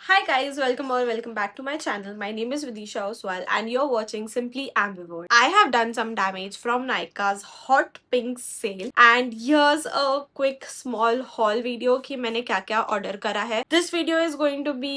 Hi guys, welcome or welcome back to my channel. My name is Vidisha Oswal and you're watching Simply Ambivert. I have done some damage from Nykaa's hot pink sale and here's a quick small haul video कि मैंने क्या क्या order करा है. This video is going to be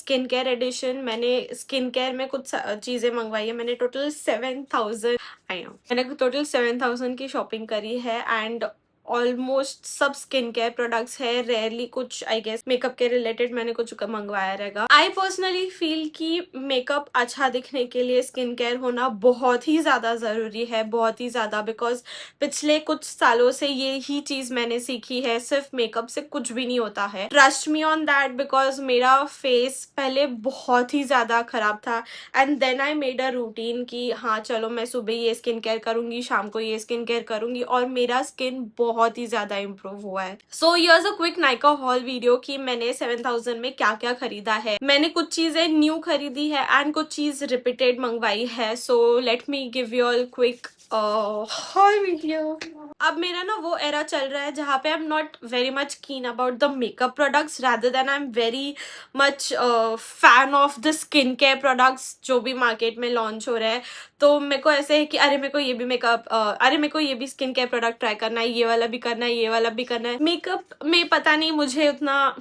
skin care edition. मैंने skin care में कुछ चीजें मंगवाई है. मैंने total 7,000 I know मैंने total 7,000 की shopping करी है and ऑलमोस्ट सब स्किन केयर प्रोडक्ट्स है. रेयरली कुछ आई गेस मेकअप के रिलेटेड मैंने कुछ मंगवाया रहेगा. आई पर्सनली फील कि मेकअप अच्छा दिखने के लिए स्किन केयर होना बहुत ही ज्यादा जरूरी है, बहुत ही ज्यादा. बिकॉज पिछले कुछ सालों से ये ही चीज मैंने सीखी है, सिर्फ मेकअप से कुछ भी नहीं होता है. Trust me on that because मेरा फेस पहले बहुत ही ज्यादा खराब था and then I made a routine कि हाँ चलो मैं सुबह ये स्किन केयर करूंगी, शाम को ये स्किन केयर करूंगी और मेरा स्किन बहुत ही ज्यादा इम्प्रूव हुआ है. So here's a quick Nykaa haul video कि मैंने 7,000 में क्या क्या खरीदा है. मैंने कुछ चीजें न्यू खरीदी है एंड कुछ चीज रिपीटेड मंगवाई है. So let me give you all quick hall video. अब मेरा ना वो एरा चल रहा है जहाँ पे I am not very much keen about the makeup products rather than I am very much fan of the skin care products जो भी मार्केट में लॉन्च हो रहे हैं. तो मेरे को ऐसे है कि अरे मेरे को ये भी मेकअप अरे मेरे को ये भी स्किन केयर प्रोडक्ट ट्राई करना है, ये वाला भी करना है, ये वाला भी करना है. मेकअप में पता नहीं मुझे उतना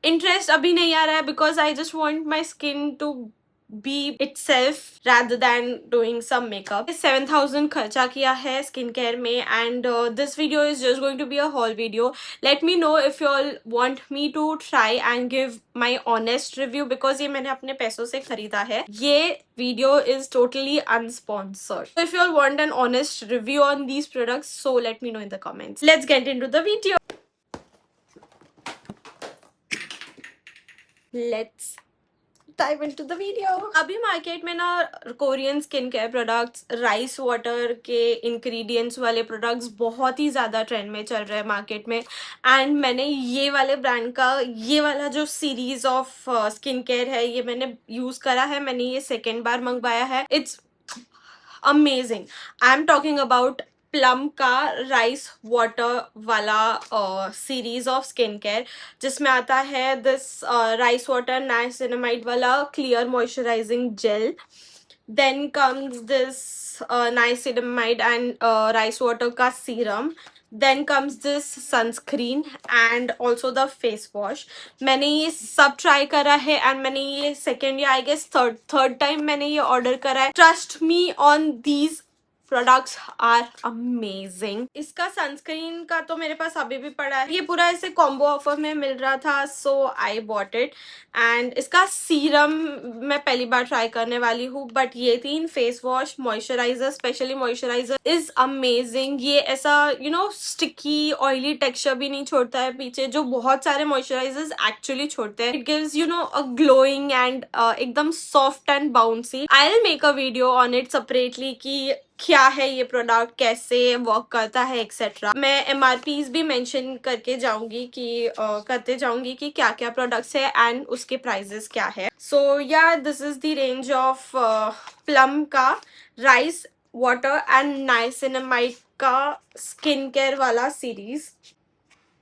इंटरेस्ट अभी नहीं आ रहा है because I just want my skin to be itself rather than doing some makeup. 7,000 खर्चा किया है स्किन केयर में and this video is just going to be a haul video. Let me know if you all want me to try and give my honest review because ये मैंने अपने पैसों से खरीदा है. ये video is totally unsponsored. So if you all want an honest review on these products, so let me know in the comments. Let's get into the video. Let's dive into the video. अभी market में ना Korean skin care products, rice water के ingredients वाले products बहुत ही ज़्यादा trend में चल रहे हैं मार्केट में. एंड मैंने ये वाले ब्रांड का ये वाला जो सीरीज ऑफ स्किन केयर है ये मैंने यूज़ करा है. मैंने ये सेकेंड बार मंगवाया है. It's amazing. I am talking about Plum का राइस वाटर वाला सीरीज ऑफ स्किन केयर जिसमें आता है दिस राइस वाटर नाइसिनामाइड वाला clear moisturizing gel. Then comes this niacinamide and rice water का serum. Then comes this sunscreen and also the face wash. मैंने ये सब ट्राई करा है एंड मैंने ये सेकेंड या आई गेस थर्ड टाइम मैंने ये ऑर्डर करा है. Trust me on these products are amazing. इसका सनस्क्रीन का तो मेरे पास अभी भी पड़ा है. ये पूरा ऐसे कॉम्बो ऑफर में मिल रहा था सो आई बॉट इट. एंड इसका सीरम मैं पहली बार ट्राई करने वाली हूँ बट ये 3 face wash moisturiser, specially moisturiser is amazing. ये ऐसा you know sticky oily texture भी नहीं छोड़ता है पीछे जो बहुत सारे मॉइस्चराइजर्स एक्चुअली छोड़ते हैं. It gives you know a glowing and एकदम soft and bouncy. I will make a video on it separately कि क्या है ये प्रोडक्ट, कैसे वर्क करता है एक्सेट्रा. मैं MRPs भी मेंशन करके जाऊंगी कि करते जाऊंगी कि क्या क्या प्रोडक्ट्स है एंड उसके प्राइजेस क्या है. सो या this is the range of plum का राइस वाटर एंड नाइसिनामाइड का स्किन केयर वाला series.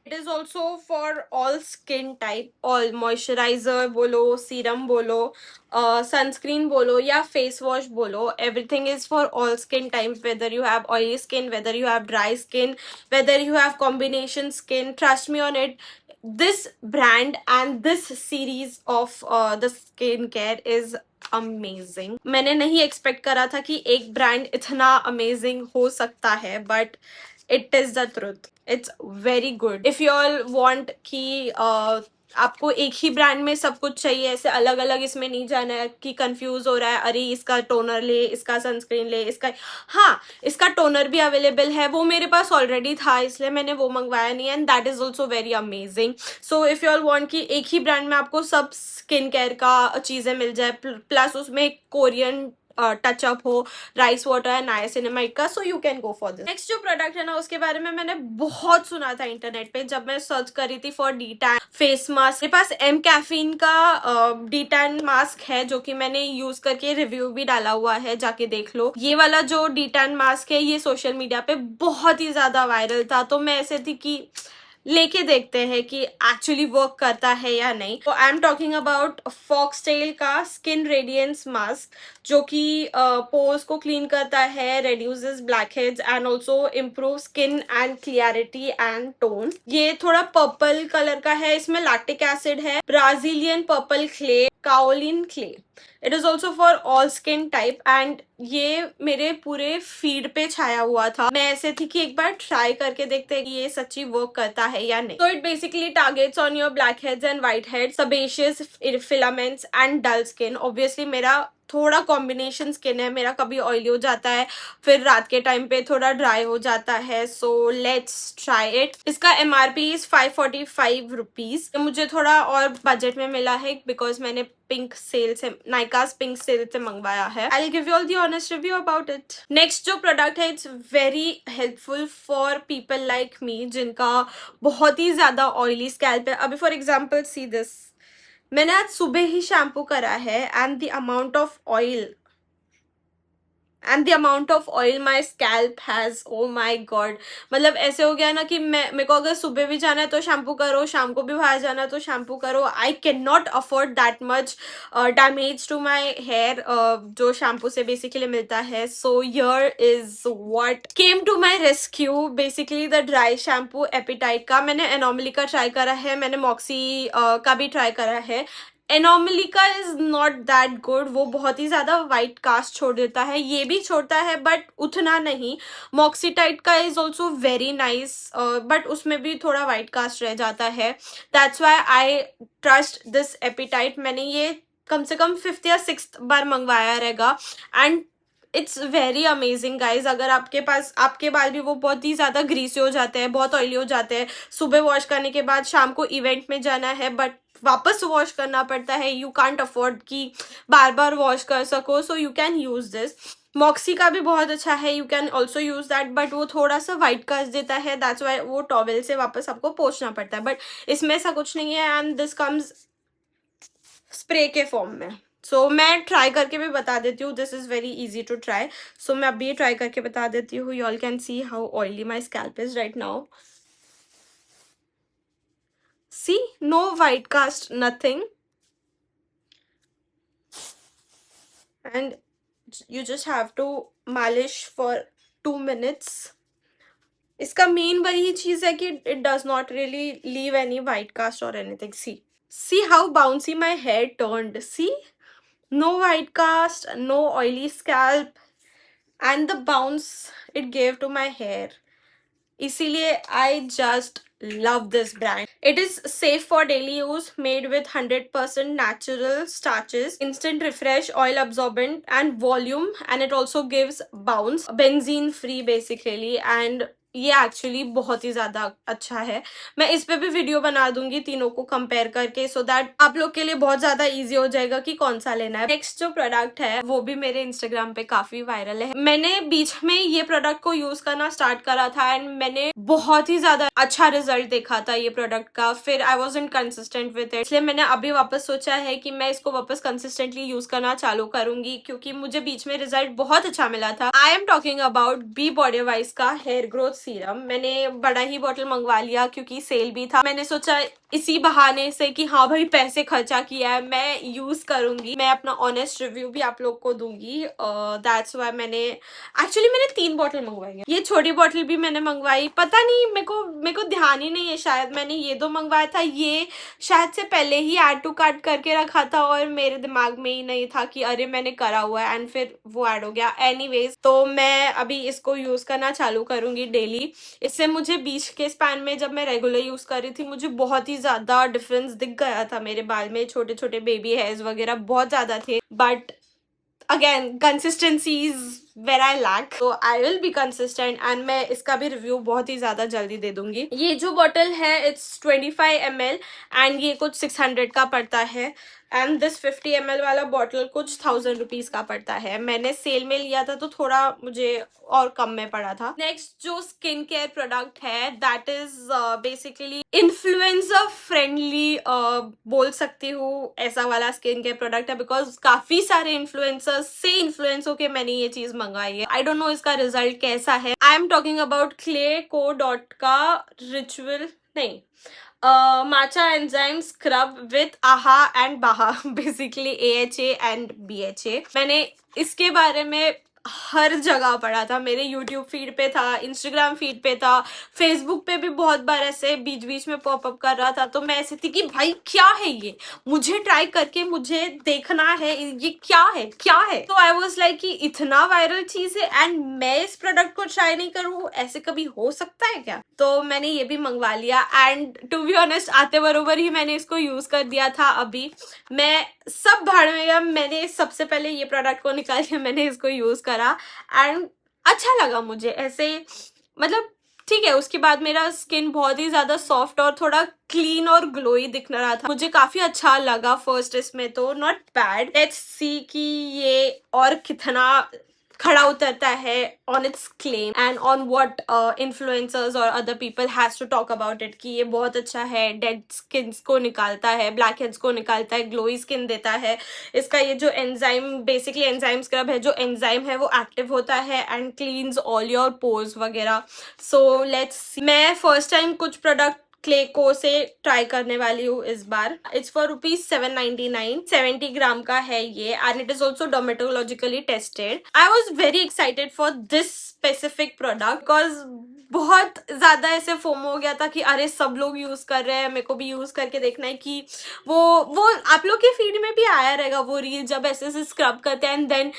It is also for all skin type, all moisturiser बोलो, सीरम बोलो, सनस्क्रीन बोलो या फेस वॉश बोलो. Everything is for all skin type, whether you have oily skin, whether you have dry skin, whether you have combination skin. Trust me on it, this brand and this series of the skincare is amazing. मैंने नहीं expect करा था कि एक brand इतना amazing हो सकता है but it is the truth. It's very good. If you all want कि आपको एक ही ब्रांड में सब कुछ चाहिए, ऐसे अलग अलग इसमें नहीं जाना है कि कंफ्यूज हो रहा है अरे इसका टोनर ले, इसका सनस्क्रीन ले, इसका. हाँ, इसका टोनर भी अवेलेबल है, वो मेरे पास ऑलरेडी था इसलिए मैंने वो मंगवाया नहीं and that is also very amazing. So if you all want कि एक ही ब्रांड में आपको सब स्किन केयर का चीजें मिल जाए प्लस उसमें कोरियन टचअप हो राइस वाटर एंड नाइसिनामाइड का, so you can go for this. Next जो प्रोडक्ट है ना उसके बारे में मैंने बहुत सुना था इंटरनेट पे जब मैं सर्च करी थी for D tan face mask. मेरे पास एम कैफीन का डी टैन मास्क है जो कि मैंने यूज करके रिव्यू भी डाला हुआ है, जाके देख लो. ये वाला जो डी टैन मास्क है ये सोशल मीडिया पे बहुत ही ज्यादा वायरल था तो मैं ऐसे थी कि लेके देखते हैं कि एक्चुअली वर्क करता है या नहीं। तो आई एम टॉकिंग अबाउट फॉक्सटेल का स्किन रेडियंस मास्क, जो कि पोर्स को क्लीन करता है, reduces blackheads and also improve skin and clarity and tone. ये थोड़ा पर्पल कलर का है, इसमें लैक्टिक एसिड है, Brazilian purple clay, kaolin clay. It is also for all skin type and ये मेरे पूरे फीड पे छाया हुआ था। मैं ऐसे थी कि एक बार ट्राई करके देखते हैं कि ये सच्ची वर्क करता है या नहीं। तो it basically targets on your blackheads and whiteheads, sebaceous filaments and dull skin. Obviously मेरा थोड़ा कॉम्बिनेशन स्किन है, मेरा कभी ऑयली हो जाता है, फिर रात के टाइम पे थोड़ा ड्राई हो जाता है। So let's try it. इसका MRP इज 545 रुपीज। मुझे थोड़ा और बजट में मिला है बिकॉज मैंने पिंक सेल से, नाइकास पिंक सेल से मंगवाया है। I will give you all the honest review about it. Next जो प्रोडक्ट है, it's very helpful for people like me जिनका बहुत ही ज्यादा ऑयली स्कैल्प है। अभी फॉर एग्जाम्पल सी दिस, मैंने आज सुबह ही शैम्पू करा है and the amount of oil my scalp has, oh my God. मतलब ऐसे हो गया ना कि मेरे को अगर सुबह भी जाना है तो शैम्पू करो, शाम को भी बाहर जाना है तो शैम्पू करो। I can not afford that much damage to my hair जो शैम्पू से बेसिकली मिलता है। So here is what came to my rescue, basically the dry shampoo एपिटाइट का। मैंने एनोमली का ट्राई करा है, मैंने मॉक्सी का भी ट्राई करा है। एनोमली का इज नॉट दैट गुड, वो बहुत ही ज्यादा वाइट कास्ट छोड़ देता है, ये भी छोड़ता है बट उतना नहीं। मॉक्सीटाइट का is also very nice but उसमें भी थोड़ा वाइट कास्ट रह जाता है। That's why I trust this appetite. मैंने ये कम से कम 5th या 6th बार मंगवाया रहेगा and it's very amazing guys. अगर आपके पास, आपके बाल भी वो बहुत ही ज्यादा ग्रीसी हो जाते हैं, बहुत ऑयली हो जाते हैं, सुबह वॉश करने के बाद शाम को इवेंट में जाना है बट वापस वॉश करना पड़ता है, यू कांट अफोर्ड कि बार बार वॉश कर सको, so you can use this. Moxie का भी बहुत अच्छा है, you can also use that, but वो थोड़ा सा वाइट कास्ट देता है, दैट्स वाई वो टॉवेल से वापस आपको पोंछना पड़ता है। बट इसमें ऐसा कुछ नहीं है एंड दिस कम्स स्प्रे के फॉर्म में। सो मैं ट्राई करके भी बता देती हूँ, this is very easy to try. So मैं अभी ट्राई करके बता देती हूँ। You all can see how oily my scalp is right now. See, no white cast, nothing, and you just have to मालिश for 2 minutes. इसका main वही चीज है कि it does not really leave any white cast or anything. See how bouncy my hair turned. See, no white cast, no oily scalp, and the bounce it gave to my hair. इसीलिए I just love this brand. It is safe for daily use, made with 100% natural starches, instant refresh, oil absorbent and volume, and it also gives bounce, benzene free basically. And ये actually बहुत ही ज्यादा अच्छा है। मैं इस पे भी वीडियो बना दूंगी तीनों को कंपेयर करके, सो दैट आप लोग के लिए बहुत ज्यादा इजी हो जाएगा कि कौन सा लेना है। नेक्स्ट जो प्रोडक्ट है वो भी मेरे इंस्टाग्राम पे काफी वायरल है। मैंने बीच में ये प्रोडक्ट को यूज करना स्टार्ट करा था एंड मैंने बहुत ही ज्यादा अच्छा रिजल्ट देखा था ये प्रोडक्ट का। फिर आई वॉजंट कंसिस्टेंट विद इट, इसलिए मैंने अभी वापस सोचा है कि मैं इसको वापस कंसिस्टेंटली यूज करना चालू करूंगी, क्योंकि मुझे बीच में रिजल्ट बहुत अच्छा मिला था। I am talking about be bodywise का हेयर ग्रोथ सीरम। मैंने बड़ा ही बॉटल मंगवा लिया क्योंकि सेल भी था। मैंने सोचा इसी बहाने से कि हाँ भाई पैसे खर्चा किया है, मैं यूज करूंगी, मैं अपना ऑनेस्ट रिव्यू भी आप लोग को दूंगी। दैट्स वाई मैंने 3 बॉटल मंगवाई है। ये छोटी बॉटल भी मैंने मंगवाई, पता नहीं मेरे को ध्यान ही नहीं है, शायद मैंने ये 2 मंगवाया था, ये शायद से पहले ही ऐड टू कार्ट करके रखा था और मेरे दिमाग में ही नहीं था कि अरे मैंने करा हुआ है, एंड फिर वो ऐड हो गया। एनीवेज, तो मैं अभी इसको यूज करना चालू करूंगी डेली। इससे मुझे बीच के स्पैन में जब मैं रेगुलर यूज कर रही थी, मुझे बहुत ही ज्यादा डिफरेंस दिख गया था। मेरे बाल में छोटे छोटे बेबी हेयर्स वगैरह बहुत ज्यादा थे, but again consistency is where I lack, तो I will be consistent and मैं इसका भी रिव्यू बहुत ही ज्यादा जल्दी दे दूंगी। ये जो बॉटल है इट्स 25 ml एंड ये कुछ 600 का पड़ता है, एंड दिस 50 ml वाला बॉटल कुछ 1000 रुपीज का पड़ता है। मैंने सेल में लिया था तो थोड़ा मुझे और कम में पड़ा था। नेक्स्ट जो स्किन केयर प्रोडक्ट है that is basically influencer friendly बोल सकती हूँ, ऐसा वाला स्किन केयर प्रोडक्ट है, बिकॉज काफी सारे इन्फ्लुएंसर्स से इन्फ्लुएंस होके मैंने ये चीज मंगाई है। आई डोंट नो इसका रिजल्ट कैसा है। आई am talking about clay co dot का रिचुअल नहीं, matcha enzyme scrub with AHA and BAHA, basically AHA and BHA. मैंने इसके बारे में हर जगह पढ़ा था, मेरे YouTube फीड पे था, Instagram फीड पे था, Facebook पे भी बहुत बार ऐसे बीच बीच में पॉपअप कर रहा था, तो मैं ऐसी थी कि भाई क्या है ये, मुझे ट्राई करके मुझे देखना है ये क्या है क्या है. तो आई वॉज लाइक कि इतना वायरल चीज है एंड मैं इस प्रोडक्ट को ट्राई नहीं करूँ, ऐसे कभी हो सकता है क्या. तो मैंने ये भी मंगवा लिया एंड टू बी ऑनेस्ट आते बरोबर ही मैंने इसको यूज कर दिया था. अभी मैं सब भाड़ में गया, मैंने सबसे पहले ये प्रोडक्ट को निकाल के मैंने इसको यूज करा एंड अच्छा लगा मुझे ऐसे, मतलब ठीक है. उसके बाद मेरा स्किन बहुत ही ज्यादा सॉफ्ट और थोड़ा क्लीन और ग्लोई दिख रहा था, मुझे काफी अच्छा लगा फर्स्ट इसमें, तो नॉट बैड. लेट्स सी कि ये और कितना खड़ा उतरता है on its claim and on what influencers और other people has to talk about it, कि ये बहुत अच्छा है, डेड स्किन को निकालता है, ब्लैक हेड्स को निकालता है, ग्लोई स्किन देता है. इसका ये जो एंजाइम, बेसिकली एंजाइम स्क्रब है, जो एंजाइम है वो एक्टिव होता है and cleans all your pores वगैरह. सो लेट्स, मैं फर्स्ट टाइम कुछ प्रोडक्ट क्लेको से ट्राई करने वाली हूँ इस बार. इट्स फॉर ₹799, 70 ग्राम का है ये and it is also dermatologically tested. I was very excited for this specific product because बहुत ज्यादा ऐसे फोमो हो गया था कि अरे सब लोग यूज कर रहे हैं, मेरे को भी यूज करके देखना है. कि वो आप लोग के फीड में भी आया रहेगा वो रील, जब ऐसे ऐसे स्क्रब करते हैं and then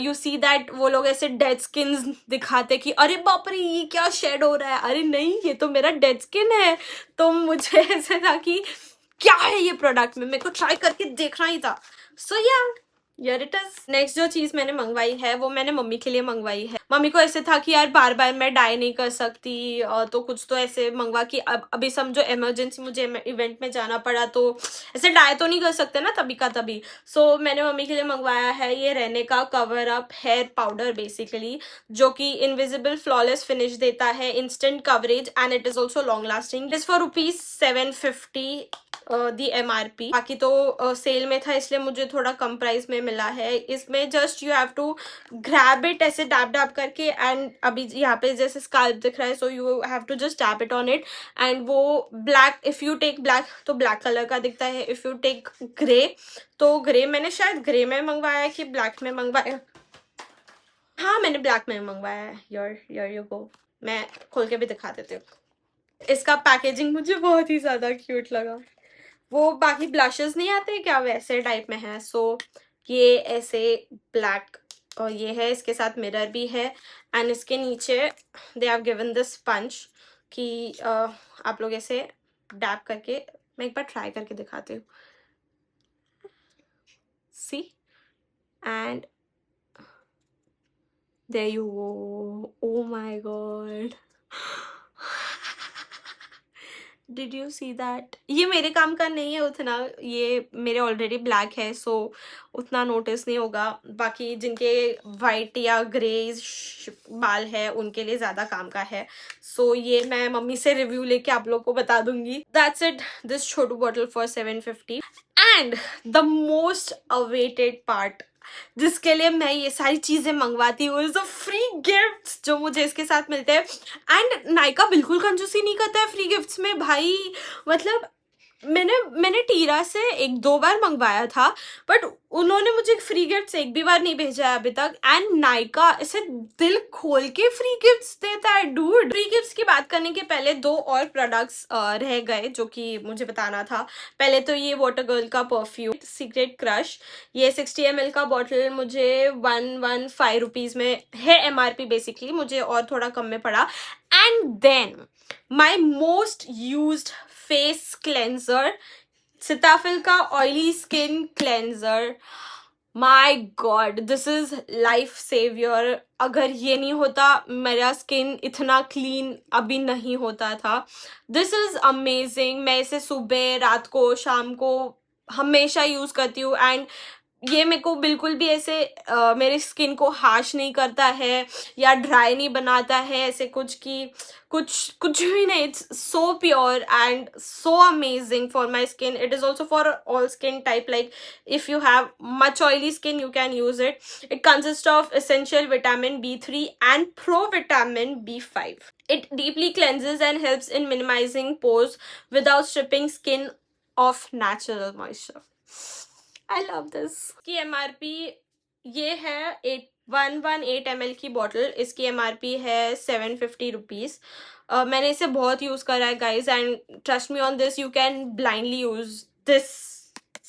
you see that वो लोग ऐसे डेड स्किन दिखाते कि अरे बाप रे ये क्या शेड हो रहा है, अरे नहीं ये तो मेरा डेड स्किन है. तो मुझे ऐसे था कि क्या है ये प्रोडक्ट में, मेरे को ट्राई करके देखना ही था. सो यार इट इज. नेक्स्ट जो चीज मैंने मंगवाई है वो मैंने मम्मी के लिए मंगवाई है. मम्मी को ऐसे था कि यार बार बार मैं डाई नहीं कर सकती, तो कुछ तो ऐसे मंगवा कि अभी समझो इमरजेंसी मुझे इवेंट में जाना पड़ा तो ऐसे डाई तो नहीं कर सकते ना तभी का तभी. सो मैंने मम्मी के लिए मंगवाया है ये रहने का cover up here powder basically, जो कि इनविजिबल फ्लॉलेस फिनिश देता है, instant coverage and it is also long lasting. It is for ₹750 the MRP. बाकी तो सेल में था इसलिए मुझे थोड़ा कम प्राइस में मिला है. इसमें just you have to grab it ऐसे डैप डैप करके एंड अभी यहाँ पे जैसे स्काल्प दिख रहा है, so you have to just tap it on it and वो black, if you take black तो ब्लैक कलर का दिखता है, इफ यू टेक ग्रे तो ग्रे. मैंने शायद ग्रे में मंगवाया कि ब्लैक में मंगवाया, हाँ मैंने ब्लैक में मंगवाया है. योर यू गो, मैं खोल के भी दिखा देती हूँ. इसका पैकेजिंग मुझे बहुत ही ज्यादा क्यूट लगा. वो बाकी ब्लशेस नहीं आते क्या वैसे टाइप में है. सो ये ऐसे ब्लैक और ये है, इसके साथ मिरर भी है एंड इसके नीचे they have given this sponge कि आप लोग ऐसे डैप करके, मैं एक बार ट्राई करके दिखाती हूँ. See and there you go. Oh my God, did you see that. ये मेरे काम का नहीं है उतना, ये मेरे ऑलरेडी ब्लैक है सो उतना नोटिस नहीं होगा. बाकी जिनके वाइट या ग्रे बाल है उनके लिए ज़्यादा काम का है. सो ये मैं मम्मी से रिव्यू लेके आप लोग को बता दूंगी. That's it, this Chhotu bottle for 750. And the most awaited part जिसके लिए मैं ये सारी चीजें मंगवाती हूँ इज द फ्री गिफ्ट्स जो मुझे इसके साथ मिलते हैं. एंड नायका बिल्कुल कंजूसी नहीं करता है फ्री गिफ्ट्स में भाई. मतलब मैंने टीरा से 1-2 बार मंगवाया था बट उन्होंने मुझे फ्री गिफ्ट्स एक भी बार नहीं भेजा है अभी तक. एंड नायका इसे दिल खोल के फ्री गिफ्ट्स देता है डूड. फ्री गिफ्ट्स की बात करने के पहले 2 और प्रोडक्ट्स रह गए जो कि मुझे बताना था. पहले तो ये वाटर गर्ल का परफ्यूम सीक्रेट क्रश, ये 60 ml का बॉटल मुझे 115 रुपीज में है MRP बेसिकली, मुझे और थोड़ा कम में पड़ा. And then my most used face cleanser, Cetaphil का oily skin cleanser. My God, this is life saviour. अगर ये नहीं होता मेरा स्किन इतना क्लीन अभी नहीं होता था. This is amazing. मैं इसे सुबह, रात को, शाम को हमेशा यूज करती हूँ एंड ये मेरे को बिल्कुल भी ऐसे मेरे स्किन को हार्श नहीं करता है या ड्राई नहीं बनाता है, ऐसे कुछ कि कुछ कुछ भी नहीं. It's so pure and so amazing for my skin. It is also for all skin type. Like if you have much oily skin, you can use it. It consists of essential vitamin B3 and provitamin B5. It deeply cleanses and helps in minimizing pores without stripping skin of natural moisture. I love this. की MRP ये है 118 ml की bottle. इसकी MRP है 750 rupees. मैंने इसे बहुत use करा है guys, and trust me on this, you can blindly use this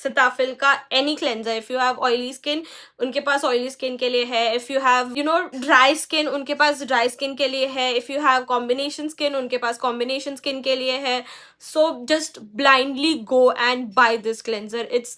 Cetaphil का any cleanser. If you have oily skin, उनके पास ऑयली स्किन के लिए है. If you have dry skin, उनके पास ड्राई स्किन के लिए है. If you have combination skin, उनके पास कॉम्बिनेशन स्किन के लिए है. So just blindly go and buy this cleanser. It's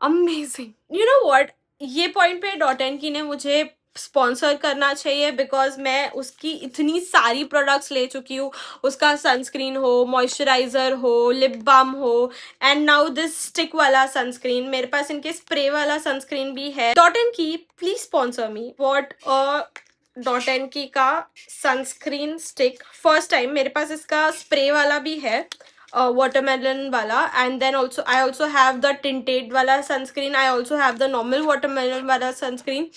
amazing. You know what, ये पॉइंट पे डॉट.एन.की ने मुझे स्पॉन्सर करना चाहिए, बिकॉज मैं उसकी इतनी सारी प्रोडक्ट्स ले चुकी हूँ. उसका सनस्क्रीन हो, मॉइस्चराइजर हो, लिप बाम हो, एंड नाउ दिस स्टिक वाला सनस्क्रीन. मेरे पास इनके स्प्रे वाला सनस्क्रीन भी है. डॉट.एन.की प्लीज स्पॉन्सर मी. वॉट डॉट.एन.की का सनस्क्रीन स्टिक, फर्स्ट टाइम. मेरे पास इसका स्प्रे वाला भी है, watermelon wala, and then I also have the tinted wala sunscreen. I also have the normal watermelon wala sunscreen.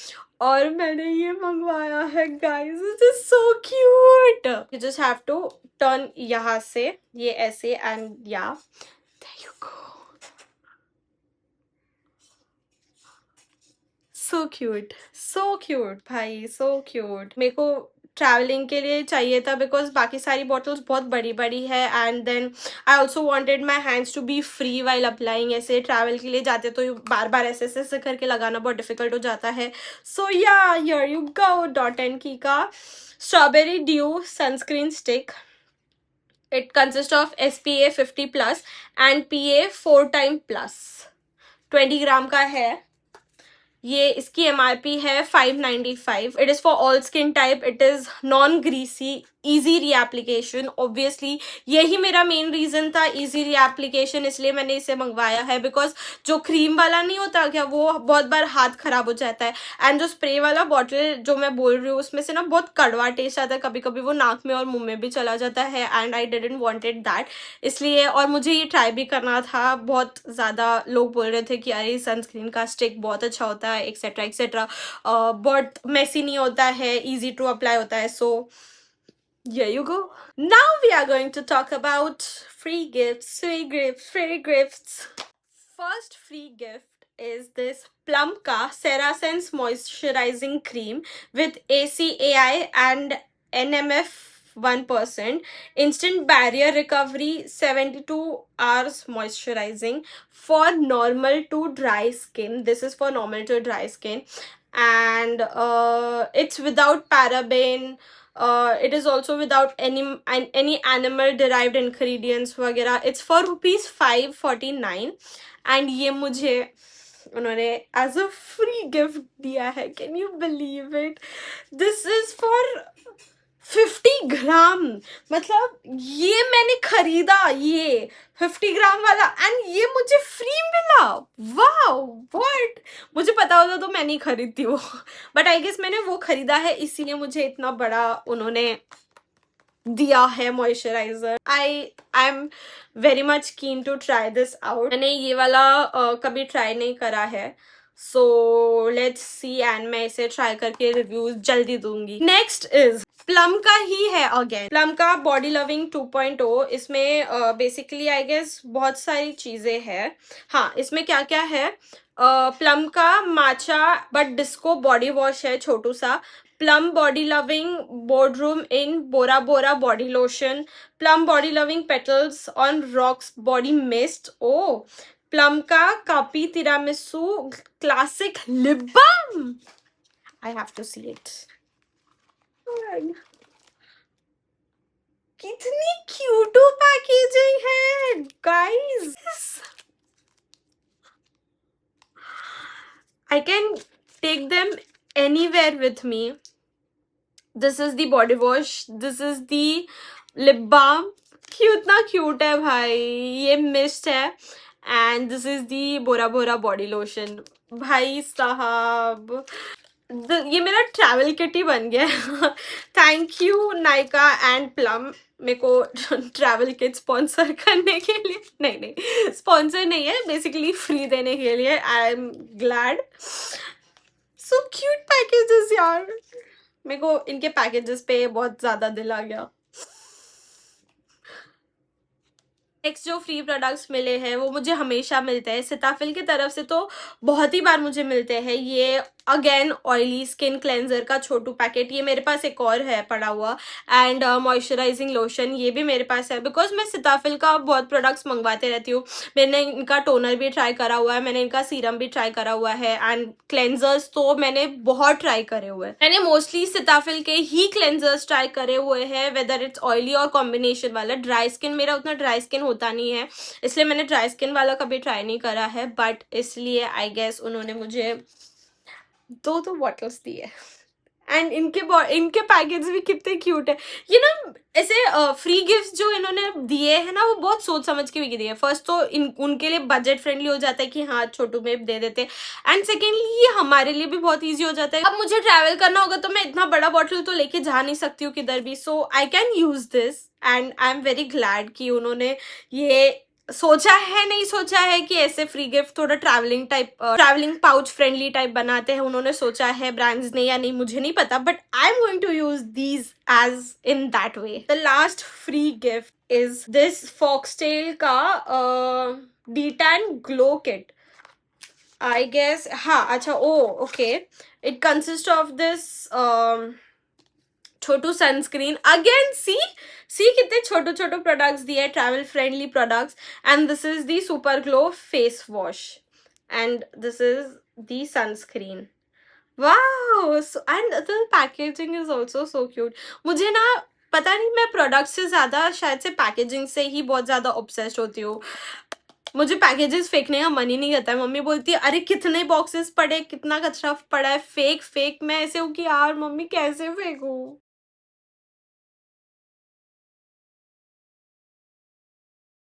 और मैंने ये मंगवाया है guys. This is so cute. You just have to turn यहाँ से ये ऐसे, and yeah, there you go. So cute, so cute भाई, so cute. मेरे को ट्रैवलिंग के लिए चाहिए था, बिकॉज बाकी सारी बॉटल्स बहुत बड़ी बड़ी है. And then I also wanted my hands to be free while applying. ऐसे ट्रैवल के लिए जाते तो बार बार ऐसे ऐसे करके लगाना बहुत डिफिकल्ट हो जाता है. सो या हियर यू गो, डॉट.एन.की का strawberry due sunscreen stick. It consist of SPA 50+ and PA 4 time plus. 20 ग्राम का है ये. इसकी MRP है 595. It is for all skin type. It is non greasy, easy reapplication. Obviously यही मेरा मेन रीजन था, easy reapplication, इसलिए मैंने इसे मंगवाया है. बिकॉज जो क्रीम वाला नहीं होता क्या, वो बहुत बार हाथ खराब हो जाता है. एंड जो स्प्रे वाला बॉटल जो मैं बोल रही हूँ, उसमें से ना बहुत कड़वा टेस्ट आता है. कभी कभी वो नाक में और मुंह में भी चला जाता है, and I didn't wanted that. इसलिए, और मुझे ये ट्राई भी करना था. बहुत ज़्यादा लोग बोल रहे थे कि अरे सनस्क्रीन का स्टिक बहुत अच्छा होता है, एक्सेट्रा एक्सेट्रा, बहुत मेसी नहीं होता है, ईजी टू अप्लाई होता है. सो here you go. Now we are going to talk about free gifts. Free gifts. First free gift is this Plum ka Cerasense moisturizing cream with ACAI and NMF 1%. Instant barrier recovery, 72 hours moisturizing for normal to dry skin. This is for normal to dry skin. And it's without paraben. It is also without any animal derived ingredients वगैरह. It's for ₹549. and ये मुझे उन्होंने as a free gift दिया है. Can you believe it? This is for 50 ग्राम. मतलब ये मैंने खरीदा, ये 50 ग्राम वाला, एंड ये मुझे फ्री मिला. Wow, what. मुझे पता होता तो मैं नहीं खरीदती वो, बट आई गेस मैंने वो खरीदा है, इसीलिए मुझे इतना बड़ा उन्होंने दिया है moisturiser. I am very much keen to try this out. मैंने ये वाला कभी ट्राई नहीं करा है. सो लेट्स सी, एंड मैं इसे ट्राई करके रिव्यूज जल्दी दूंगी. नेक्स्ट इज प्लम का ही है अगेन. प्लम का बॉडी लविंग 2.0. इसमें बेसिकली आई गेस बहुत सारी चीजें हैं. हाँ, इसमें क्या क्या है. प्लम का matcha but disco body wash है छोटू सा. Plum body loving boardroom in Bora Bora body lotion. Plum body loving petals on rocks body mist. Oh, Plum का coffee tiramisu classic lip balm. I have to see it. कितनी cute packaging है guys. I can take them anywhere with me. This is the body wash. This is the lip balm. कितना cute है भाई. ये mist है, and this is the Bora Bora body lotion. भाई साहब ये मेरा ट्रैवल किट ही बन गया है। Thank you Nykaa and plum मेरे को ट्रैवल किट स्पॉन्सर करने के लिए। नहीं नहीं, स्पॉन्सर नहीं है, बेसिकली फ्री देने के लिए। I am glad. So cute packages यार, मेरे को इनके पैकेजेस पे बहुत ज्यादा दिल आ गया। नेक्स्ट जो फ्री प्रोडक्ट्स मिले हैं वो मुझे हमेशा मिलते हैं सीताफिल की तरफ से, तो बहुत ही बार मुझे मिलते हैं। ये अगेन ऑयली स्किन क्लेंजर का छोटू पैकेट, ये मेरे पास एक और है पड़ा हुआ। एंड मॉइस्चराइजिंग लोशन ये भी मेरे पास है, बिकॉज मैं सीताफिल का बहुत प्रोडक्ट्स मंगवाते रहती हूँ। मैंने इनका टोनर भी ट्राई करा हुआ है, मैंने इनका सीरम भी ट्राई करा हुआ है, एंड क्लेंजर्स तो मैंने बहुत ट्राई करे हुए हैं। मैंने मोस्टली सीताफिल के ही क्लेंजर्स ट्राई करे हुए हैं, वेदर इट्स ऑयली और कॉम्बिनेशन वाला। ड्राई स्किन, मेरा उतना ड्राई स्किन होता नहीं है, इसलिए मैंने ड्राई स्किन वाला कभी ट्राई नहीं करा है, बट इसलिए आई गेस उन्होंने मुझे दो बॉटल्स दी है। एंड इनके पैकेज भी कितने क्यूट है। ये ना ऐसे फ्री गिफ्ट्स जो इन्होंने दिए हैं ना, वो बहुत सोच समझ के भी दिए हैं। फर्स्ट तो उनके लिए बजट फ्रेंडली हो जाता है कि हाँ छोटू में दे देते, एंड सेकेंडली ये हमारे लिए भी बहुत ईजी हो जाता है। अब मुझे ट्रैवल करना होगा तो मैं इतना बड़ा बॉटल तो लेके जा नहीं सकती हूँ किधर भी, so I can use this and I am very glad कि उन्होंने ये सोचा है, नहीं सोचा है कि ऐसे फ्री गिफ्ट थोड़ा ट्रैवलिंग पाउच फ्रेंडली टाइप बनाते हैं, उन्होंने सोचा है ब्रांड्स ने या नहीं मुझे नहीं पता, but I am going to use these as in that way. The last free gift is this Foxtale का detan glow kit, I guess. हाँ अच्छा, oh okay, it consist of this छोटू सनस्क्रीन। अगेन सी कितने छोटे छोटे products दिए, travel friendly products. And this is the super glow face wash and this is the sunscreen. Wow, and the packaging is also so cute. मुझे ना पता नहीं, मैं प्रोडक्ट से ज्यादा शायद से पैकेजिंग से ही बहुत ज्यादा ऑब्सेस्ड होती हूँ। मुझे पैकेजेस फेंकने का मन ही नहीं करता है। मम्मी बोलती है अरे कितने बॉक्सेस पड़े, कितना कचरा पड़ा है, फेक फेक। मैं ऐसे हूँ कि यार मम्मी कैसे फेंकूं।